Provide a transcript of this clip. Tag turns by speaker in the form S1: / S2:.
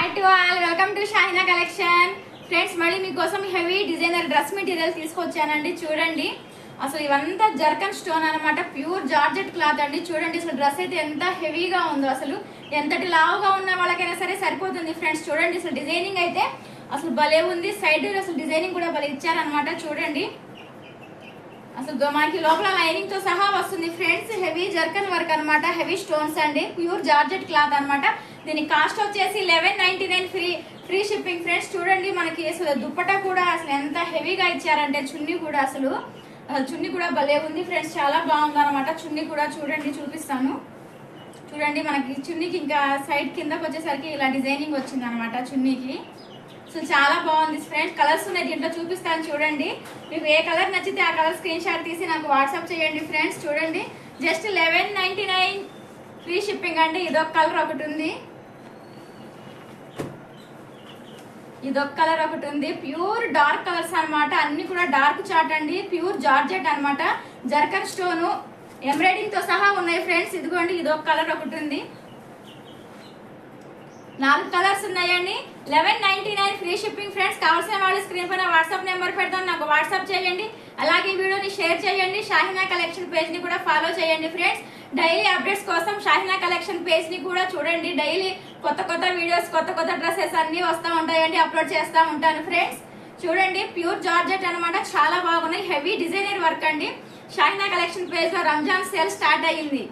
S1: Hi to all, welcome to Shahina collection. Friends, మళ్ళీ మీకోసం heavy designer dress material తీసుకొచ్చానండి. చూడండి, అసలు ఇవంతా జర్కన్ స్టోన్ అనమాట. ప్యూర్ జార్జెట్ క్లాత్ అండి. చూడండి అసలు డ్రెస్ అయితే ఎంత హెవీగా ఉందో, అసలు ఎంతటి లావుగా ఉన్న వాళ్ళకైనా సరే సరిపోతుంది ఫ్రెండ్స్. చూడండి అసలు డిజైనింగ్ అయితే అసలు భలే ఉంది. సైడ్ అసలు డిజైనింగ్ కూడా భలే ఇచ్చారనమాట. చూడండి అసలు మనకి లోపల లైనింగ్ తో సహా వస్తుంది ఫ్రెండ్స్. హెవీ జర్కన్ వర్క్ అనమాట, హెవీ స్టోన్స్ అండి, ప్యూర్ జార్జెట్ క్లాత్ అనమాట. దీని కాస్ట్ వచ్చేసి 1199 ఫ్రీ షిప్పింగ్ ఫ్రెండ్స్. చూడండి మనకి అసలు దుప్పటా కూడా అసలు ఎంత హెవీగా ఇచ్చారంటే, చున్నీ కూడా అసలు చున్నీ కూడా భలే ఉంది ఫ్రెండ్స్. చాలా బాగుంది అనమాట. చున్నీ కూడా చూడండి, చూపిస్తాను. చూడండి మనకి చున్నీకి ఇంకా సైడ్ కిందకి వచ్చేసరికి ఇలా డిజైనింగ్ వచ్చింది అనమాట చున్నీకి. సో చాలా బాగుంది ఫ్రెండ్స్. కలర్స్ ఉన్నాయి దీంట్లో, చూపిస్తాను చూడండి. మీకు ఏ కలర్ నచ్చితే ఆ కలర్ స్క్రీన్ షాట్ తీసి నాకు వాట్సాప్ చేయండి ఫ్రెండ్స్. చూడండి జస్ట్ 1199 ఫ్రీ షిప్పింగ్ అండి. ఇదొక కలర్ ఒకటి ఉంది, ఇదొక కలర్ ఒకటి ఉంది. ప్యూర్ డార్క్ కలర్స్ అనమాట, అన్ని కూడా డార్క్ చాట్ అండి. ప్యూర్ జార్జెట్ అనమాట, జర్కన్ స్టోను ఎంబ్రాయిడింగ్ తో సహా ఉన్నాయి ఫ్రెండ్స్. ఇదిగోండి ఇదొక కలర్ ఒకటి ఉంది. 4 కలర్స్ ఉన్నాయండి. 1199 ఫ్రీ షిప్పింగ్ ఫ్రెండ్స్. కావాల్సిన వాళ్ళు స్క్రీన్ పైన వాట్సాప్ నెంబర్ పెడతాను, నాకు వాట్సాప్ చేయండి. అలాగే ఈ వీడియోని షేర్ చేయండి. షాహినా కలెక్షన్ పేజ్ ని కూడా ఫాలో చేయండి ఫ్రెండ్స్. డైలీ అప్డేట్స్ కోసం షాహినా కలెక్షన్ పేజ్ ని కూడా చూడండి. డైలీ కొత్త కొత్త వీడియోస్, కొత్త కొత్త డ్రెస్సెస్ అన్ని వస్తూ ఉంటాయండి, అప్లోడ్ చేస్తూ ఉంటాను ఫ్రెండ్స్. చూడండి ప్యూర్ జార్జెట్ అనమాట, చాలా బాగున్నాయి. హెవీ డిజైనర్ వర్క్ అండి. షాహినా కలెక్షన్ పేజ్ లో రంజాన్ సేల్ స్టార్ట్ అయ్యింది.